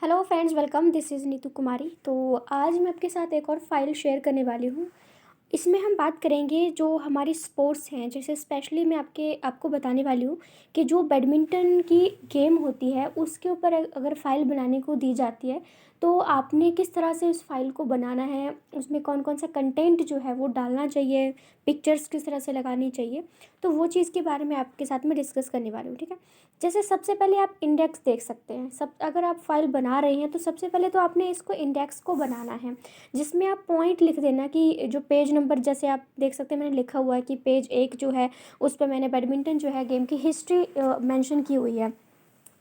Hello friends, welcome. This is Neetu Kumari. तो आज मैं आपके साथ एक और फाइल शेयर करने वाली हूँ। इसमें हम बात करेंगे जो हमारी स्पोर्ट्स हैं, जैसे स्पेशली मैं आपको बताने वाली हूँ कि जो बैडमिंटन की गेम होती है उसके ऊपर अगर फाइल बनाने को दी जाती है तो आपने किस तरह से उस फाइल को बनाना है, उसमें कौन कौन सा कंटेंट जो है वो डालना चाहिए, पिक्चर्स किस तरह से लगानी चाहिए। तो वो चीज़ के बारे में आपके साथ में डिस्कस करने वाली हूँ, ठीक है। जैसे सबसे पहले आप इंडेक्स देख सकते हैं। सब अगर आप फाइल बना रहे हैं तो सबसे पहले तो आपने इसको इंडेक्स को बनाना है, जिसमें आप पॉइंट लिख देना कि जो पेज नंबर, जैसे आप देख सकते हैं मैंने लिखा हुआ है कि पेज 1 जो है उस पे मैंने बैडमिंटन जो है गेम की हिस्ट्री मेंशन की हुई है।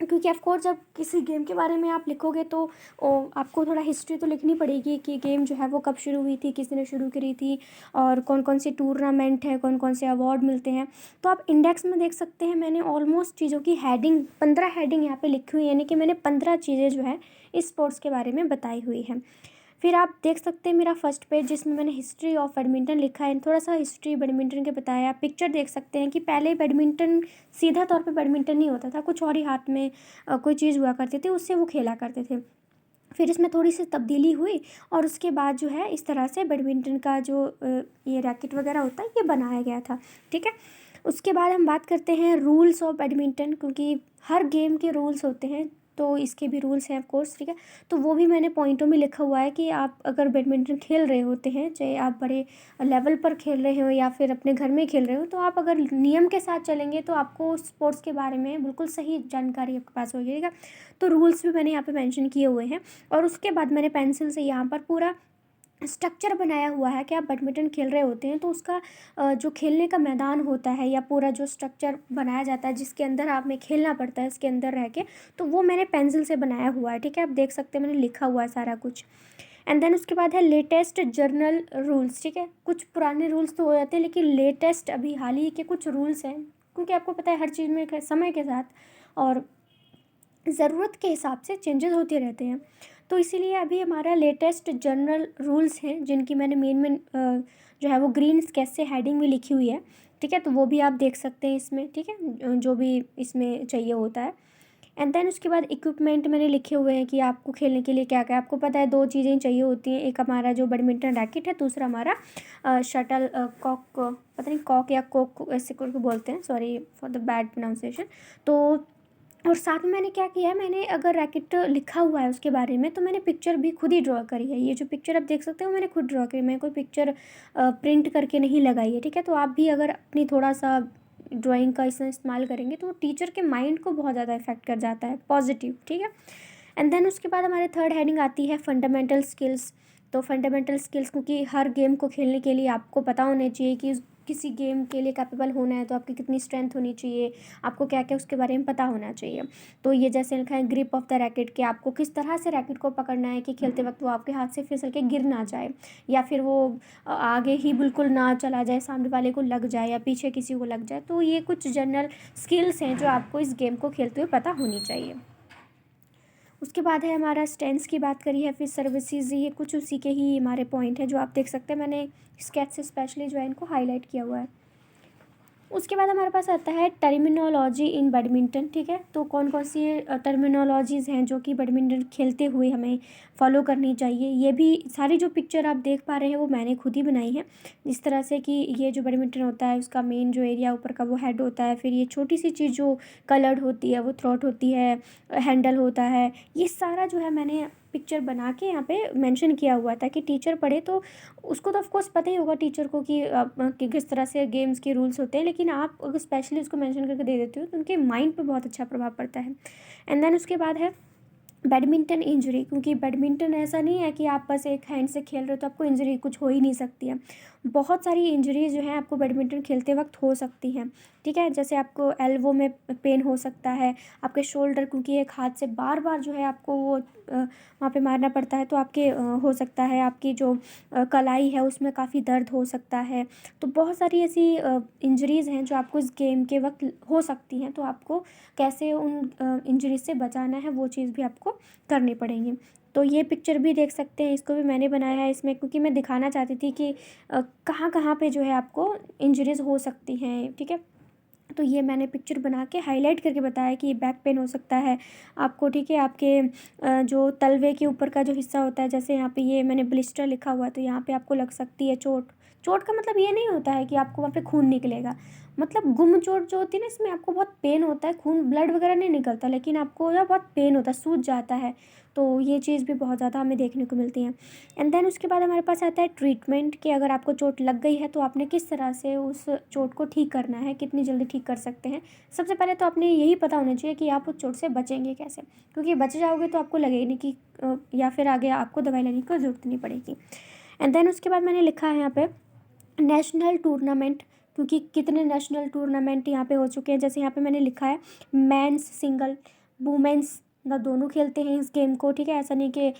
क्योंकि ऑफ कोर्स जब किसी गेम के बारे में आप लिखोगे तो आपको थोड़ा हिस्ट्री तो लिखनी पड़ेगी कि गेम जो है वो कब शुरू हुई थी, किसने शुरू करी थी, और कौन कौन सी टूर्नामेंट है, कौन कौन से अवार्ड मिलते हैं। तो आप इंडेक्स में देख सकते हैं मैंने ऑलमोस्ट चीज़ों की हेडिंग 15 हेडिंग यहाँ पे लिखी हुई है, यानी कि मैंने 15 चीज़ें जो है इस स्पोर्ट्स के बारे में बताई हुई है। फिर आप देख सकते हैं मेरा फर्स्ट पेज जिसमें मैंने हिस्ट्री ऑफ बैडमिंटन लिखा है, थोड़ा सा हिस्ट्री बैडमिंटन के बताया। पिक्चर देख सकते हैं कि पहले बैडमिंटन सीधा तौर पे बैडमिंटन नहीं होता था, कुछ और ही हाथ में कोई चीज़ हुआ करती थी, उससे वो खेला करते थे। फिर इसमें थोड़ी सी तब्दीली हुई और उसके बाद जो है इस तरह से बैडमिंटन का जो ये रैकेट वगैरह होता है ये बनाया गया था, ठीक है। उसके बाद हम बात करते हैं रूल्स ऑफ बैडमिंटन, क्योंकि हर गेम के रूल्स होते हैं तो इसके भी रूल्स हैं ऑफ कोर्स, ठीक है। तो वो भी मैंने पॉइंटों में लिखा हुआ है कि आप अगर बैडमिंटन खेल रहे होते हैं, चाहे आप बड़े लेवल पर खेल रहे हो या फिर अपने घर में खेल रहे हो, तो आप अगर नियम के साथ चलेंगे तो आपको स्पोर्ट्स के बारे में बिल्कुल सही जानकारी आपके पास हो जाएगा। तो रूल्स भी मैंने यहाँ पे मेंशन किए हुए हैं। और उसके बाद मैंने पेंसिल से यहाँ पर पूरा स्ट्रक्चर बनाया हुआ है कि आप बैडमिंटन खेल रहे होते हैं तो उसका जो खेलने का मैदान होता है या पूरा जो स्ट्रक्चर बनाया जाता है जिसके अंदर आप में खेलना पड़ता है इसके अंदर रह के, तो वो मैंने पेंसिल से बनाया हुआ है, ठीक है। आप देख सकते हैं मैंने लिखा हुआ है सारा कुछ। एंड देन उसके बाद है लेटेस्ट जर्नल रूल्स, ठीक है। कुछ पुराने रूल्स तो हो जाते हैं लेकिन लेटेस्ट अभी हाल ही के कुछ रूल्स हैं, क्योंकि आपको पता है हर चीज़ में समय के साथ और ज़रूरत के हिसाब से चेंजेस होते रहते हैं। तो इसीलिए अभी हमारा लेटेस्ट जनरल रूल्स हैं जिनकी मैंने मेन जो है वो ग्रीन स्केच से हेडिंग में लिखी हुई है, ठीक है। तो वो भी आप देख सकते हैं इसमें, ठीक है, जो भी इसमें चाहिए होता है। एंड देन उसके बाद इक्विपमेंट मैंने लिखे हुए हैं कि आपको खेलने के लिए क्या क्या आपको पता है, दो चीज़ें चाहिए होती हैं। एक हमारा जो बैडमिंटन रैकेट है, दूसरा हमारा शटल कॉक, पता नहीं कॉक या कोक ऐसे करके बोलते हैं, sorry for the bad pronunciation. तो और साथ में मैंने क्या किया है, मैंने अगर रैकेट लिखा हुआ है उसके बारे में तो मैंने पिक्चर भी खुद ही ड्रॉ करी है। ये जो पिक्चर आप देख सकते हो मैंने खुद ड्रॉ करी, मैं कोई पिक्चर प्रिंट करके नहीं लगाई है, ठीक है। तो आप भी अगर अपनी थोड़ा सा ड्राइंग का इसमें इस्तेमाल करेंगे तो टीचर के माइंड को बहुत ज़्यादा इफेक्ट कर जाता है पॉजिटिव, ठीक है। एंड देन उसके बाद हमारे थर्ड हेडिंग आती है फंडामेंटल स्किल्स। तो फंडामेंटल स्किल्स, क्योंकि हर गेम को खेलने के लिए आपको पता होना चाहिए कि किसी गेम के लिए कैपेबल होना है तो आपकी कितनी स्ट्रेंथ होनी चाहिए, आपको क्या क्या उसके बारे में पता होना चाहिए। तो ये जैसे लिखा है ग्रिप ऑफ द रैकेट, कि आपको किस तरह से रैकेट को पकड़ना है कि खेलते वक्त वो आपके हाथ से फिसल के गिर ना जाए, या फिर वो आगे ही बिल्कुल ना चला जाए, सामने वाले को लग जाए या पीछे किसी को लग जाए। तो ये कुछ जनरल स्किल्स हैं जो आपको इस गेम को खेलते हुए पता होनी चाहिए। उसके बाद है हमारा स्टेंस की बात करी है, फिर सर्विसेज, ये कुछ उसी के ही हमारे पॉइंट हैं जो आप देख सकते हैं मैंने स्केच से स्पेशली जो है इनको हाईलाइट किया हुआ है। उसके बाद हमारे पास आता है टर्मिनोलॉजी इन बैडमिंटन, ठीक है। तो कौन कौन सी टर्मिनोलॉजीज़ हैं जो कि बैडमिंटन खेलते हुए हमें फॉलो करनी चाहिए। ये भी सारी जो पिक्चर आप देख पा रहे हैं वो मैंने खुद ही बनाई है, इस तरह से कि ये जो बैडमिंटन होता है उसका मेन जो एरिया ऊपर का वो हेड होता है, फिर ये छोटी सी चीज़ जो कलर्ड होती है वो थ्रोट होती है, हैंडल होता है। ये सारा जो है मैंने पिक्चर बना के यहाँ पे मेंशन किया हुआ था कि टीचर पढ़े तो उसको तो ऑफ कोर्स पता ही होगा टीचर को कि किस तरह से गेम्स के रूल्स होते हैं, लेकिन आप अगर स्पेशली उसको मेंशन करके दे देते हो तो उनके माइंड पे बहुत अच्छा प्रभाव पड़ता है। एंड देन उसके बाद है बैडमिंटन इंजरी, क्योंकि बैडमिंटन ऐसा नहीं है कि आप बस एक हैंड से खेल रहे हो तो आपको इंजरी कुछ हो ही नहीं सकती है। बहुत सारी इंजरीज जो हैं आपको बैडमिंटन खेलते वक्त हो सकती हैं, ठीक है। जैसे आपको एल्बो में पेन हो सकता है, आपके शोल्डर, क्योंकि एक हाथ से बार बार जो है आपको वो वहाँ पे मारना पड़ता है, तो आपके हो सकता है आपकी जो कलाई है उसमें काफ़ी दर्द हो सकता है। तो बहुत सारी ऐसी इंजरीज़ हैं जो आपको इस गेम के वक्त हो सकती हैं, तो आपको कैसे उन इंजरीज से बचाना है वो चीज़ भी आपको करनी पड़ेंगी। तो ये पिक्चर भी देख सकते हैं, इसको भी मैंने बनाया है इसमें, क्योंकि मैं दिखाना चाहती थी कि कहाँ कहाँ पे जो है आपको इंजरीज़ हो सकती हैं, ठीक है। तो ये मैंने पिक्चर बना के हाईलाइट करके बताया कि ये बैक पेन हो सकता है आपको, ठीक है। आपके जो तलवे के ऊपर का जो हिस्सा होता है, जैसे यहाँ पे ये मैंने ब्लिस्टर लिखा हुआ है, तो यहाँ पे आपको लग सकती है चोट। चोट का मतलब ये नहीं होता है कि आपको वहाँ पे खून निकलेगा, मतलब गुम चोट जो होती है ना, इसमें आपको बहुत पेन होता है, खून ब्लड वगैरह नहीं निकलता, लेकिन आपको या बहुत पेन होता है, सूज जाता है। तो ये चीज़ भी बहुत ज़्यादा हमें देखने को मिलती है। एंड देन उसके बाद हमारे पास आता है ट्रीटमेंट, कि अगर आपको चोट लग गई है तो आपने किस तरह से उस चोट को ठीक करना है, कितनी जल्दी ठीक कर सकते हैं। सबसे पहले तो आपने यही पता होना चाहिए कि आप उस चोट से बचेंगे कैसे, क्योंकि बच जाओगे तो आपको लगेगा नहीं कि या फिर आगे आपको दवाई लेने की ज़रूरत नहीं पड़ेगी। एंड देन उसके बाद मैंने लिखा है यहाँ पे नेशनल टूर्नामेंट, क्योंकि कितने नेशनल टूर्नामेंट यहाँ पे हो चुके हैं। जैसे यहाँ पे मैंने लिखा है मेंस सिंगल, वुमेंस ना, दोनों खेलते हैं इस गेम को, ठीक है। ऐसा नहीं कि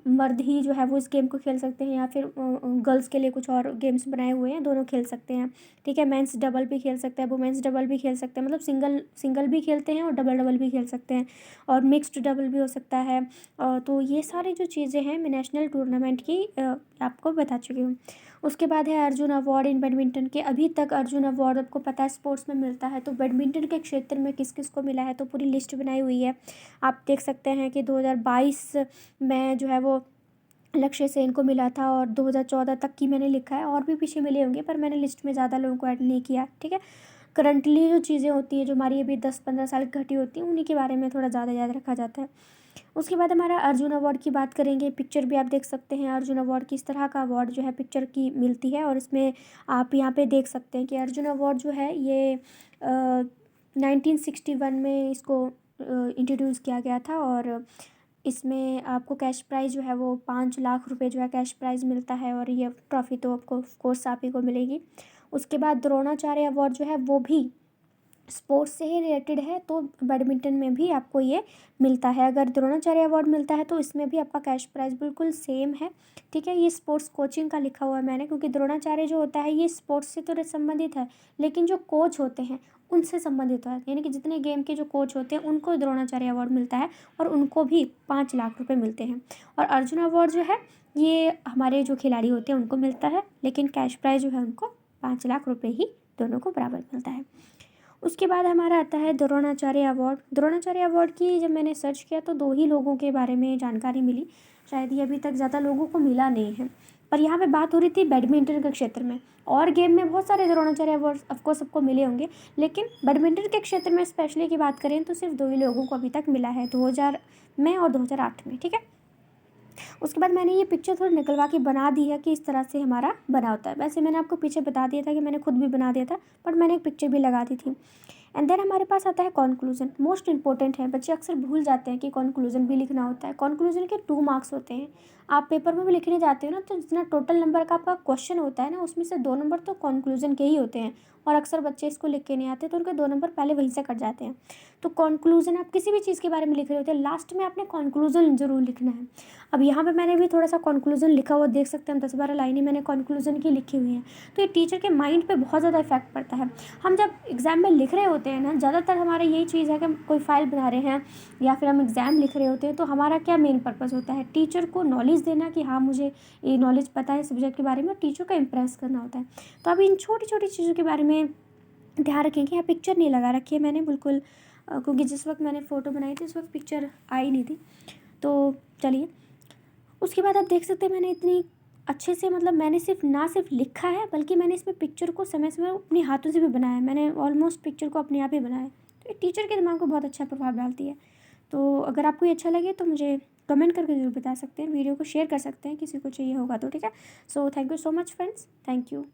मर्द ही जो है वो इस गेम को खेल सकते हैं, या फिर गर्ल्स के लिए कुछ और गेम्स बनाए हुए हैं, दोनों खेल सकते हैं, ठीक है। मेंस डबल भी खेल सकते हैं, वुमेंस डबल भी खेल सकते हैं, मतलब सिंगल सिंगल भी खेलते हैं और डबल डबल भी खेल सकते हैं, और मिक्स्ड डबल भी हो सकता है। तो ये सारी जो चीज़ें हैं मैं नेशनल टूर्नामेंट की आपको बता चुकी हूँ। उसके बाद है अर्जुन अवार्ड इन बैडमिंटन के। अभी तक अर्जुन अवार्ड आपको पता है स्पोर्ट्स में मिलता है, तो बैडमिंटन के क्षेत्र में किस किस को मिला है तो पूरी लिस्ट बनाई हुई है। आप देख सकते हैं कि 2022 में जो है वो लक्ष्य सेन को मिला था, और 2014 तक की मैंने लिखा है, और भी पीछे मिले होंगे पर मैंने लिस्ट में ज़्यादा लोगों को ऐड नहीं किया, ठीक है। करंटली जो चीज़ें होती हैं जो हमारी अभी 10-15 साल की घटी होती हैं, उन्हीं के बारे में थोड़ा ज़्यादा याद रखा जाता है। उसके बाद हमारा अर्जुन अवार्ड की बात करेंगे। पिक्चर भी आप देख सकते हैं अर्जुन अवार्ड किस तरह का अवार्ड जो है पिक्चर की मिलती है, और इसमें आप यहाँ पे देख सकते हैं कि अर्जुन अवार्ड जो है ये 1961 में इसको इंट्रोड्यूस किया गया था, और इसमें आपको कैश प्राइज़ जो है वो 5 लाख रुपए जो है कैश प्राइज़ मिलता है, और ये ट्रॉफ़ी तो आपको ऑफ कोर्स आप ही को मिलेगी। उसके बाद द्रोणाचार्य अवार्ड जो है वो भी स्पोर्ट्स से ही रिलेटेड है, तो बैडमिंटन में भी आपको ये मिलता है। अगर द्रोणाचार्य अवार्ड मिलता है तो इसमें भी आपका कैश प्राइस बिल्कुल सेम है, ठीक है। ये स्पोर्ट्स कोचिंग का लिखा हुआ है मैंने, क्योंकि द्रोणाचार्य जो होता है ये स्पोर्ट्स से तो संबंधित है, लेकिन जो कोच होते हैं उनसे संबंधित है, यानी कि जितने गेम के जो कोच होते हैं उनको द्रोणाचार्य अवार्ड मिलता है, और उनको भी 5 लाख रुपए मिलते हैं। और अर्जुन अवार्ड जो है ये हमारे जो खिलाड़ी होते हैं उनको मिलता है, लेकिन कैश प्राइज़ जो है उनको 5 लाख रुपए ही दोनों को बराबर मिलता है। उसके बाद हमारा आता है द्रोणाचार्य अवार्ड। द्रोणाचार्य अवार्ड की जब मैंने सर्च किया तो 2 ही लोगों के बारे में जानकारी मिली, शायद ये अभी तक ज़्यादा लोगों को मिला नहीं है। पर यहाँ पे बात हो रही थी बैडमिंटन के क्षेत्र में, और गेम में बहुत सारे द्रोणाचार्य अवार्ड ऑफकोर्स सबको मिले होंगे, लेकिन बैडमिंटन के क्षेत्र में स्पेशली की बात करें तो सिर्फ 2 ही लोगों को अभी तक मिला है, 2000 में और 2008 में, ठीक है। उसके बाद मैंने ये पिक्चर थोड़ी निकलवा के बना दी है कि इस तरह से हमारा बना होता है। वैसे मैंने आपको पीछे बता दिया था कि मैंने खुद भी बना दिया था, बट मैंने एक पिक्चर भी लगा दी थी। एंड देन हमारे पास आता है कॉन्क्लूजन, मोस्ट इंपॉर्टेंट है। बच्चे अक्सर भूल जाते हैं कि कॉन्क्लूजन भी लिखना होता है। कॉन्क्लूजन के 2 मार्क्स होते हैं। आप पेपर में भी लिखने जाते हो ना, तो जितना टोटल नंबर का आपका क्वेश्चन होता है ना, उसमें से 2 नंबर तो कॉन्क्लूजन के ही होते हैं, और अक्सर बच्चे इसको लिख के नहीं आते, तो उनके 2 नंबर पहले वहीं से कट जाते हैं। तो कॉन्क्लूजन आप किसी भी चीज़ के बारे में लिख रहे होते हैं, लास्ट में आपने कॉन्क्लूजन ज़रूर लिखना है। अब यहाँ पे मैंने भी थोड़ा सा कॉन्क्लूजन लिखा हुआ देख सकते हैं, 10-12 लाइनें मैंने कॉन्क्लूजन की लिखी हुई हैं। तो ये टीचर के माइंड पे बहुत ज़्यादा इफेक्ट पड़ता है। हम जब एग्ज़ाम में लिख रहे होते हैं ना, ज़्यादातर हमारा यही चीज़ है कि हम कोई फाइल बना रहे हैं या फिर हम एग्ज़ाम लिख रहे होते हैं, तो हमारा क्या मेन पर्पज़ होता है, टीचर को नॉलेज देना कि हाँ मुझे ये नॉलेज पता है सब्जेक्ट के बारे में, और टीचर को इम्प्रेस करना होता है। तो अब इन छोटी छोटी चीज़ों के बारे में ध्यान रखें कि यहाँ पिक्चर नहीं लगा रखी है मैंने बिल्कुल, क्योंकि जिस वक्त मैंने फ़ोटो बनाई थी उस वक्त पिक्चर आई नहीं थी। तो चलिए, उसके बाद आप देख सकते हैं मैंने इतनी अच्छे से, मतलब मैंने सिर्फ लिखा है, बल्कि मैंने इसमें पिक्चर को समय समय अपने हाथों से भी बनाया है। मैंने ऑलमोस्ट पिक्चर को अपने आप ही बनाया है, तो ये टीचर के दिमाग को बहुत अच्छा प्रभाव डालती है। तो अगर आपको ये अच्छा लगे तो मुझे कमेंट करके ज़रूर बता सकते हैं, वीडियो को शेयर कर सकते हैं, किसी को चाहिए होगा तो, ठीक है। So thank you so much friends, thank you.